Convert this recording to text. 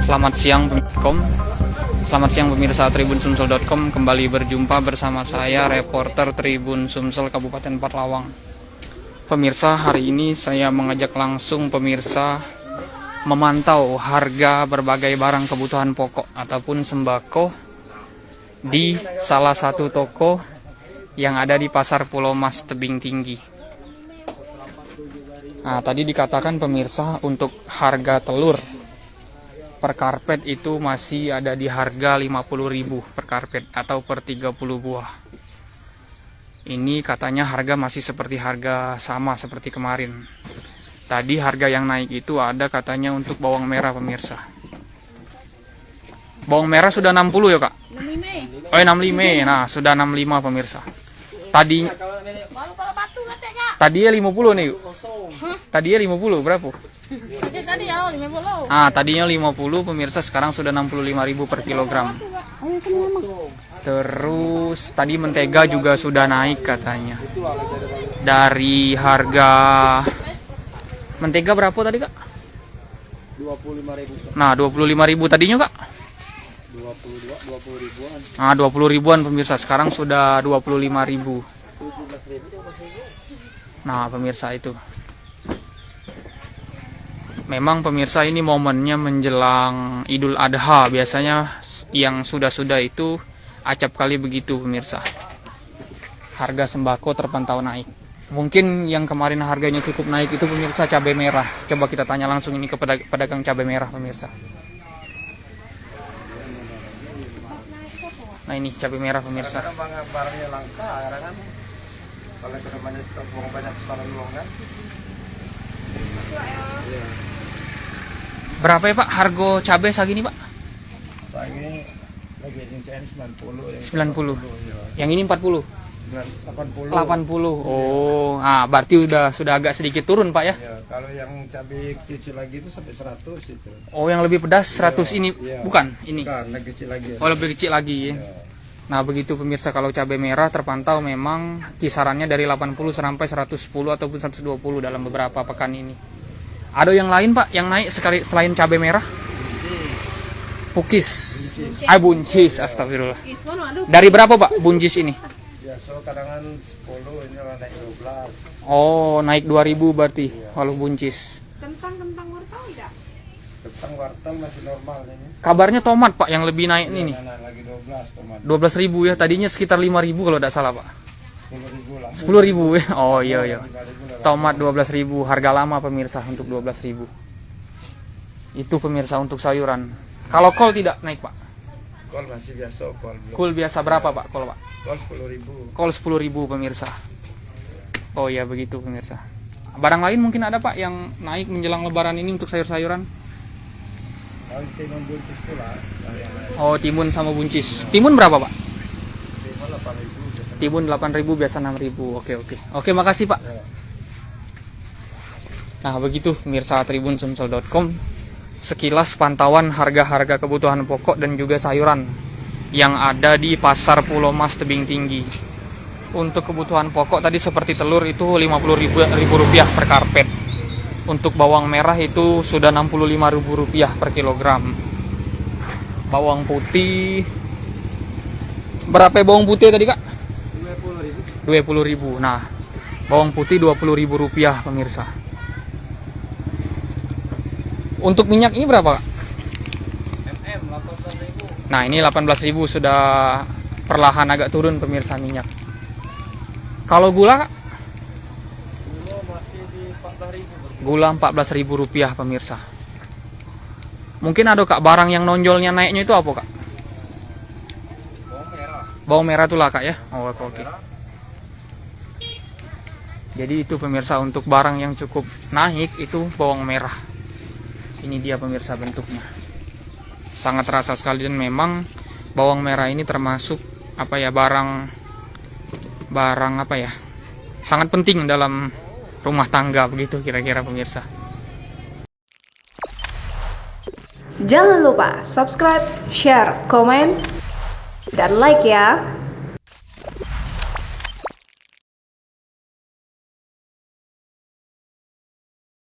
Selamat siang pemirsa TribunSumsel.com. Kembali berjumpa bersama saya, reporter Tribun Sumsel Kabupaten Parlawang. Pemirsa, hari ini saya mengajak langsung pemirsa memantau harga berbagai barang kebutuhan pokok ataupun sembako di salah satu toko yang ada di Pasar Pulau Mas Tebing Tinggi. Nah, tadi dikatakan pemirsa untuk harga telur per karpet itu masih ada di harga 50.000 per karpet atau per 30 buah. Ini katanya harga masih seperti harga sama seperti kemarin. Tadi harga yang naik itu ada katanya untuk bawang merah pemirsa. Bawang merah sudah 60 ya kak? 65. Oh 65, nah sudah 65 pemirsa. Tadinya 50 nih. Tadinya 50 berapa? Tadinya 50 pemirsa, sekarang sudah 65.000 per kilogram. Terus tadi mentega juga sudah naik katanya. Dari harga mentega berapa tadi kak? 25.000. Nah 25.000 tadinya kak? 20 ribuan. Nah 20 ribuan pemirsa, sekarang sudah 25.000. Nah pemirsa itu. Memang pemirsa ini momennya menjelang Idul Adha. Biasanya yang sudah-sudah itu acap kali begitu pemirsa. Harga sembako terpantau naik. Mungkin yang kemarin harganya cukup naik itu pemirsa cabai merah. Coba kita tanya langsung ini ke pedagang cabai merah pemirsa. Nah ini cabai merah pemirsa. Barangnya langka, kan? Kalau kedepannya stok banyak pesanan uang kan? Berapa ya Pak harga cabai segini Pak? Sagi lagi ini 90. 90. Yang ini 40. 80. 80. Oh, berarti sudah agak sedikit turun Pak ya? Ya, kalau yang cabai kecil lagi itu sampai 100 itu. Oh, yang lebih pedas 100 ini bukan ini. Bukan, lebih kecil lagi. Oh, lebih kecil lagi ya. Nah, begitu pemirsa, kalau cabai merah terpantau memang kisarannya dari 80 sampai 110 ataupun 120 dalam beberapa pekan ini. Ada yang lain Pak yang naik sekali selain cabai merah? Pukis. Buncis, astagfirullah. Dari berapa Pak buncis ini? Biasa kadangan 10, ini naik 12. Oh, naik 2.000 berarti kalau buncis. Kentang wortel tidak? Kentang wortel masih normal ini. Kabarnya tomat Pak yang lebih naik ini. Lagi 12 tomat. 12.000 ya, tadinya sekitar 5.000 kalau tidak salah Pak. 10.000 lah. 10.000 ya. Oh iya. Tomat 12.000, harga lama pemirsa untuk 12.000. Itu pemirsa untuk sayuran. Kalau kol tidak naik Pak? Kol masih biasa, Kol biasa berapa Pak kol Pak? Kol 10.000. Kol 10.000 pemirsa. Oh ya begitu pemirsa. Barang lain mungkin ada Pak yang naik menjelang lebaran ini untuk sayur-sayuran? Timun buncis itu lah. Oh timun sama buncis. Timun berapa Pak? Timun 8.000. Timun 8.000 biasa 6.000. Oke, makasih Pak. Nah begitu pemirsa TribunSumsel.com, sekilas pantauan harga-harga kebutuhan pokok dan juga sayuran yang ada di Pasar Pulau Mas Tebing Tinggi. Untuk kebutuhan pokok tadi seperti telur itu Rp50.000 per karpet. Untuk bawang merah itu sudah Rp65.000 per kilogram. Bawang putih berapa bawang putih tadi kak? 20.000. Nah bawang putih Rp20.000 pemirsa. Untuk minyak ini berapa kak? 18.000. Nah ini 18.000 sudah perlahan agak turun pemirsa minyak. Kalau gula kak? Gula masih di 14.000. Gula Rp14.000 pemirsa. Mungkin ada kak barang yang nonjolnya naiknya itu apa kak? Bawang merah. Bawang merah tuh lah kak ya? Oh oke. Jadi itu pemirsa untuk barang yang cukup naik itu bawang merah. Ini dia pemirsa bentuknya. Sangat terasa sekali dan memang bawang merah ini termasuk barang sangat penting dalam rumah tangga begitu kira-kira pemirsa. Jangan lupa subscribe, share, komen, dan like ya.